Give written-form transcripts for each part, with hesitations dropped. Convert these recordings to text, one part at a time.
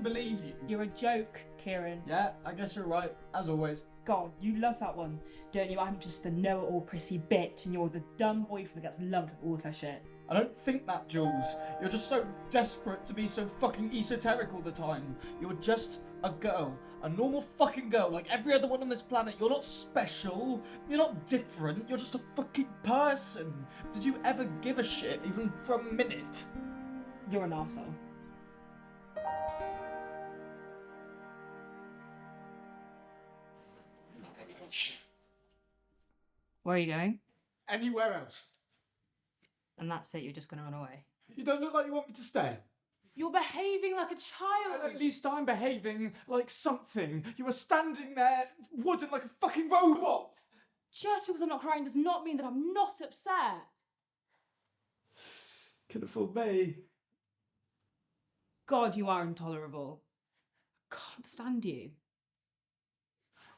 believe you. You're a joke, Kieran. Yeah, I guess you're right, as always. God, you love that one, don't you? I'm just the know-it-all prissy bitch, and you're the dumb boyfriend that gets lumped with all of her shit. I don't think that, Jules. You're just so desperate to be so fucking esoteric all the time. You're just a girl. A normal fucking girl, like every other one on this planet. You're not special. You're not different. You're just a fucking person. Did you ever give a shit, even for a minute? You're an arsehole. Where are you going? Anywhere else. And that's it, you're just going to run away? You don't look like you want me to stay. You're behaving like a child! And at least I'm behaving like something. You were standing there, wooden like a fucking robot! Just because I'm not crying does not mean that I'm not upset. Could have fooled me. God, you are intolerable. I can't stand you.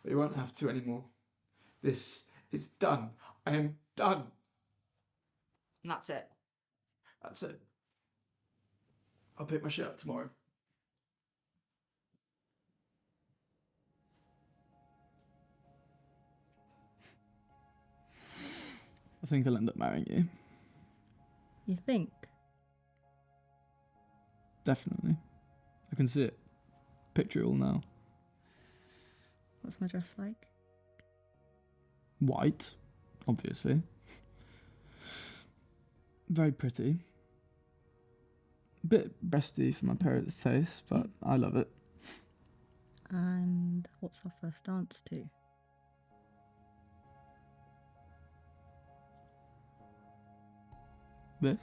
But you won't have to anymore. This is done. I am done. And that's it. That's it. I'll pick my shit up tomorrow. I think I'll end up marrying you. You think? Definitely. I can see it. Picture it all now. What's my dress like? White, obviously. Very pretty. Bit breasty for my parents' taste, but I love it. And what's our first dance to? This?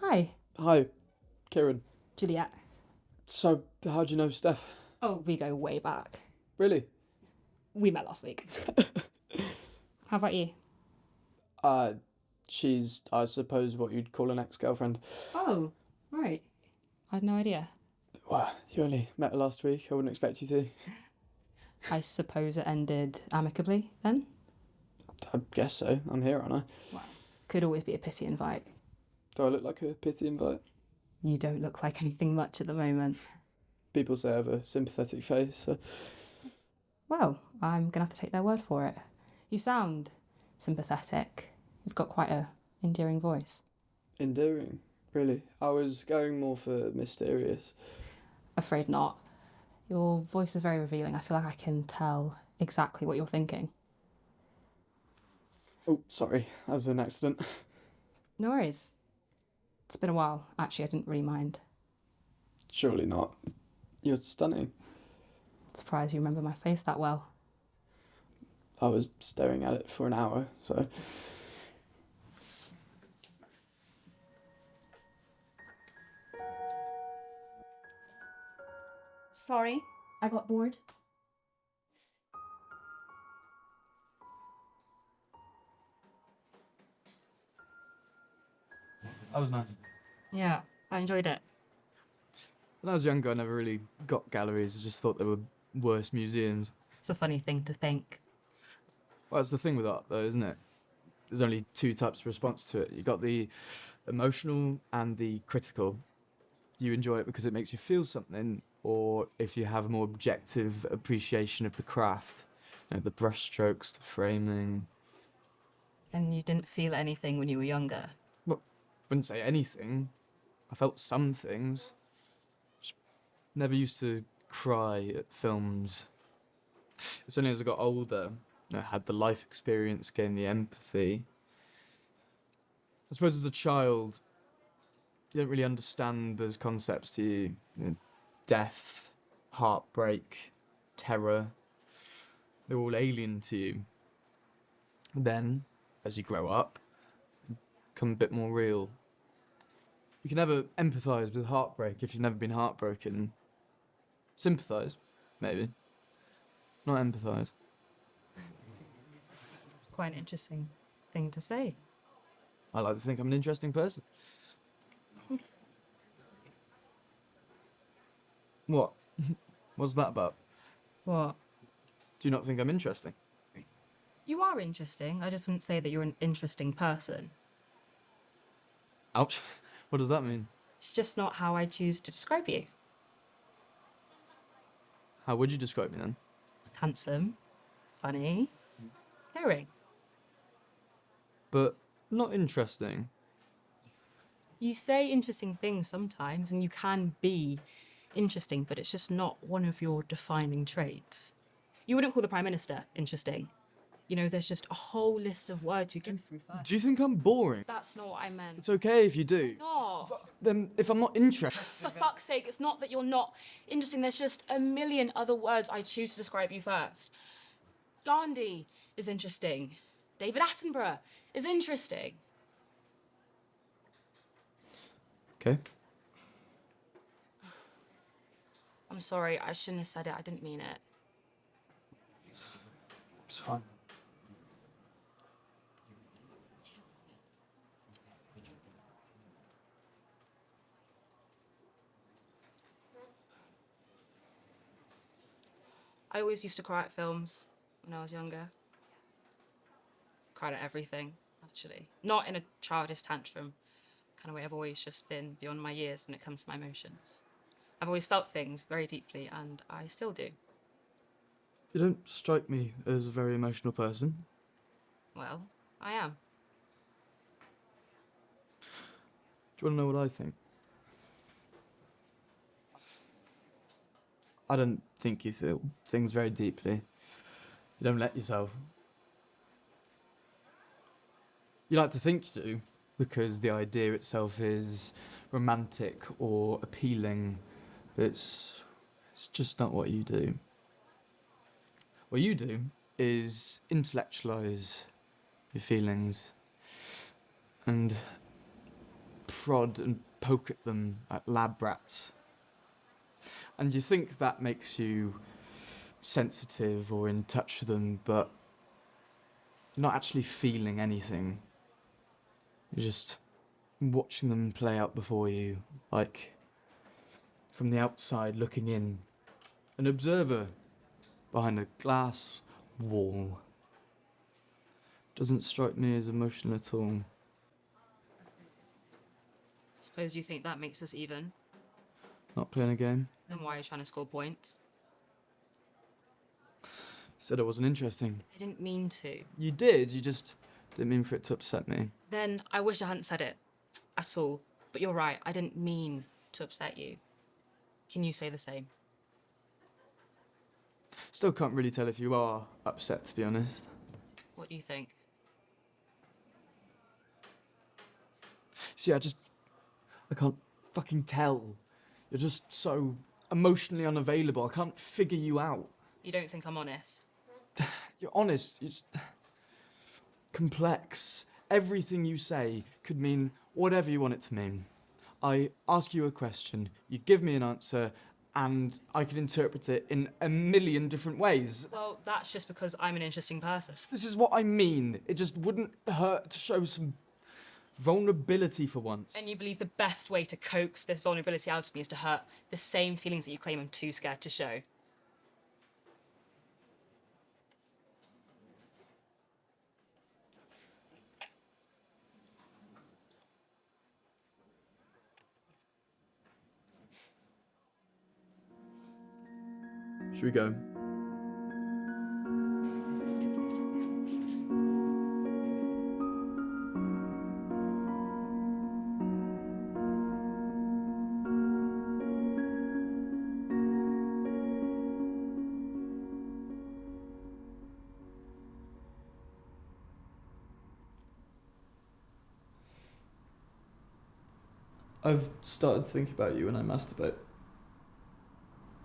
Hi. Hi, Kieran. Juliet. So, how do you know Steph? Oh, we go way back. Really? We met last week. How about you? She's, I suppose, what you'd call an ex-girlfriend. Oh, right. I had no idea. Well, you only met her last week. I wouldn't expect you to. I suppose it ended amicably then? I guess so. I'm here, aren't I? Well, could always be a pity invite. Do I look like a pity invite? You don't look like anything much at the moment. People say I have a sympathetic face, so... Well, I'm going to have to take their word for it. You sound sympathetic. You've got quite a endearing voice. Endearing? Really? I was going more for mysterious. Afraid not. Your voice is very revealing. I feel like I can tell exactly what you're thinking. Oh, sorry. That was an accident. No worries. It's been a while. Actually, I didn't really mind. Surely not. You're stunning. Surprised you remember my face that well. I was staring at it for an hour, so... Sorry, I got bored. That was nice. Yeah, I enjoyed it. When I was younger, I never really got galleries. I just thought they were worse museums. It's a funny thing to think. Well, that's the thing with art, though, isn't it? There's only two types of response to it. You got the emotional and the critical. You enjoy it because it makes you feel something, or if you have a more objective appreciation of the craft, you know, the brushstrokes, the framing. And you didn't feel anything when you were younger? Well, wouldn't say anything. I felt some things. Just never used to cry at films. It's only as I got older, you know, had the life experience, gained the empathy. I suppose as a child, you don't really understand those concepts, do you? You know, death, heartbreak, terror. They're all alien to you. Then, as you grow up, become a bit more real. You can never empathise with heartbreak if you've never been heartbroken. Sympathise, maybe. Not empathise. Quite an interesting thing to say. I like to think I'm an interesting person. What? What's that about? What? Do you not think I'm interesting? You are interesting. I just wouldn't say that you're an interesting person. Ouch. What does that mean? It's just not how I choose to describe you. How would you describe me then? Handsome, funny, caring. But not interesting. You say interesting things sometimes, and you can be interesting, but it's just not one of your defining traits. You wouldn't call the Prime Minister interesting. You know, there's just a whole list of words you can through first. Do you think I'm boring? That's not what I meant. It's okay if you do. No. Then if I'm not interested... For fuck's sake, it's not that you're not interesting. There's just a million other words I choose to describe you first. Gandhi is interesting. David Attenborough is interesting. Okay. I'm sorry, I shouldn't have said it. I didn't mean it. It's fine. I always used to cry at films when I was younger. Cried at everything, actually. Not in a childish tantrum kind of way. I've always just been beyond my years when it comes to my emotions. I've always felt things very deeply, and I still do. You don't strike me as a very emotional person. Well, I am. Do you want to know what I think? I don't think you feel things very deeply. You don't let yourself. You like to think you do, because the idea itself is romantic or appealing, but it's just not what you do. What you do is intellectualise your feelings and prod and poke at them like lab rats. And you think that makes you sensitive or in touch with them, but you're not actually feeling anything. You're just watching them play out before you, like from the outside looking in. An observer behind a glass wall. Doesn't strike me as emotional at all. Suppose you think that makes us even. Not playing a game. Then why are you trying to score points? Said it wasn't interesting. I didn't mean to. You did, you just didn't mean for it to upset me. Then I wish I hadn't said it at all. But you're right, I didn't mean to upset you. Can you say the same? Still can't really tell if you are upset, to be honest. What do you think? See, I can't fucking tell. You're just so emotionally unavailable. I can't figure you out. You don't think I'm honest? You're honest. You're just complex. Everything you say could mean whatever you want it to mean. I ask you a question, you give me an answer, and I can interpret it in a million different ways. Well, that's just because I'm an interesting person. This is what I mean. It just wouldn't hurt to show some vulnerability for once. And you believe the best way to coax this vulnerability out of me is to hurt the same feelings that you claim I'm too scared to show. Should we go? I've started thinking about you when I masturbate.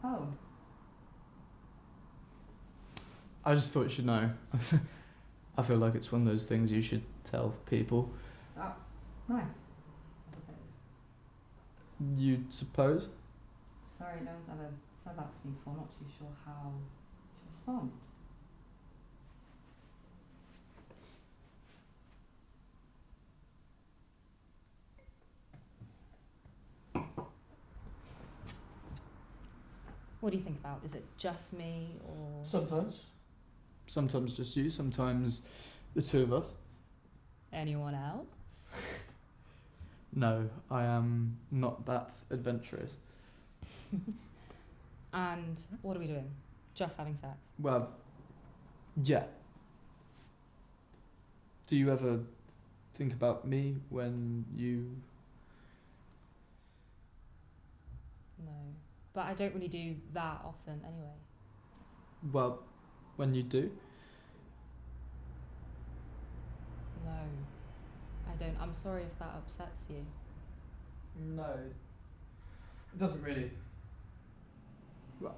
Oh. I just thought you should know. I feel like it's one of those things you should tell people. That's nice, I suppose. You'd suppose? Sorry, no one's ever said that to me before. Not too sure how to respond. What do you think about? Is it just me or? Sometimes. Sometimes just you, sometimes the two of us. Anyone else? No, I am not that adventurous. And what are we doing? Just having sex? Well, yeah. Do you ever think about me when you... No. But I don't really do that often anyway. Well, when you do? No. I don't. I'm sorry if that upsets you. No. It doesn't really.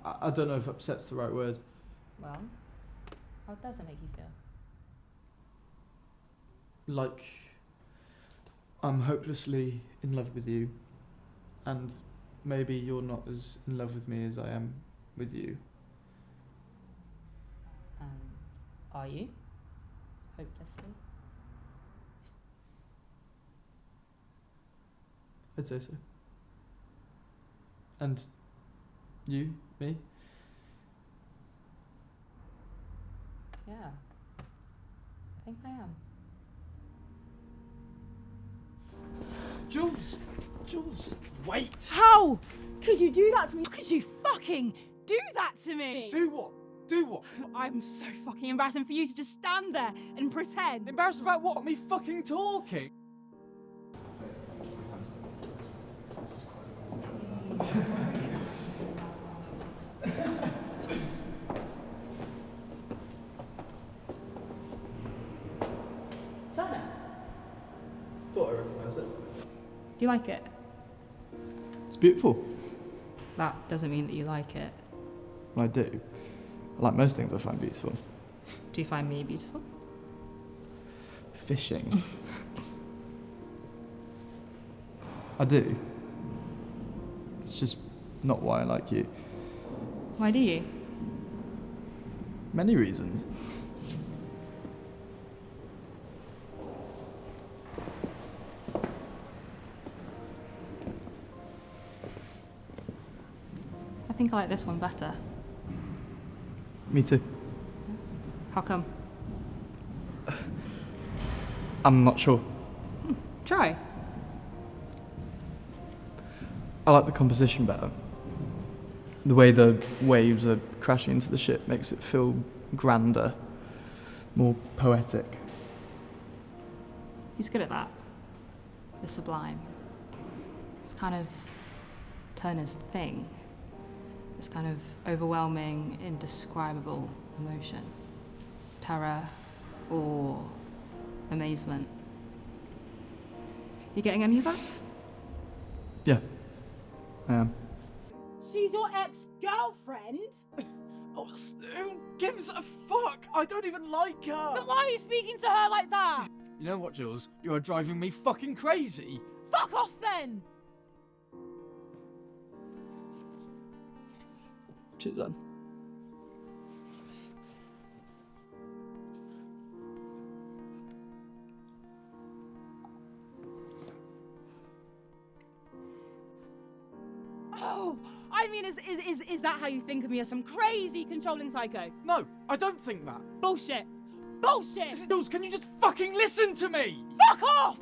I don't know if upset's the right word. Well, how does it make you feel? Like, I'm hopelessly in love with you, and maybe you're not as in love with me as I am with you. And are you? Hopelessly? I'd say so. And you, me? Yeah. I think I am. Jules, just wait. How could you do that to me? How could you fucking do that to me? Do what? Do what? I'm so fucking embarrassed, and for you to just stand there and pretend. Embarrassed about what? Me fucking talking? Sana, Thought I recognised it. do you like it? It's beautiful. That doesn't mean that you like it. I do. I like most things I find beautiful. Do you find me beautiful? Fishing. I do. It's just not why I like you. Why do you? Many reasons. I think I like this one better. Me too. How come? I'm not sure. Try. I like the composition better. The way the waves are crashing into the ship makes it feel grander, more poetic. He's good at that. The sublime. It's kind of Turner's thing. This kind of overwhelming, indescribable emotion. Terror, awe, amazement. You getting any of that? Yeah, I am. She's your ex-girlfriend? Oh, who gives a fuck? I don't even like her. But why are you speaking to her like that? You know what, Jules? You are driving me fucking crazy. Fuck off then! Cheers, then. Oh, I mean, is that how you think of me, as some crazy controlling psycho? No, I don't think that. Bullshit! Bullshit! Jules, can you just fucking listen to me? Fuck off!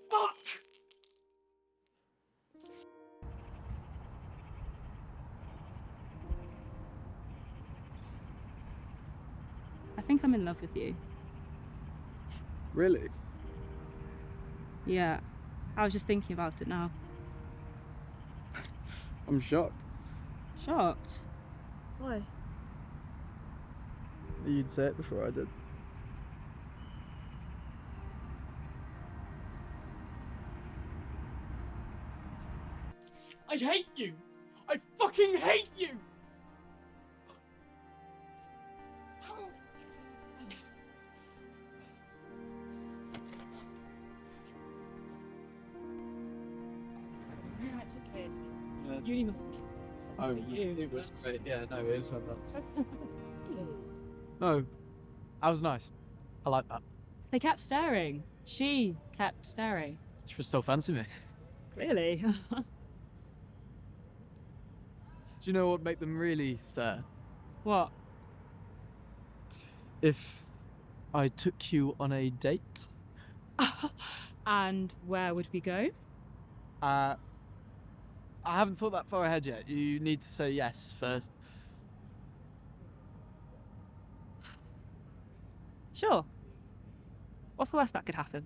Fuck! I think I'm in love with you. Really? Yeah. I was just thinking about it now. I'm shocked Shocked. Why? that you'd say it before I did. I hate you! I fucking hate you! That's just weird. Uni must be. Oh, it was great. Yeah, no, it was fantastic. No, that was nice. I like that. I They kept staring. She kept staring. She was still fancy me. Clearly. Do you know what would make them really stare? What? If I took you on a date? And where would we go? I haven't thought that far ahead yet. You need to say yes first. Sure. What's the worst that could happen?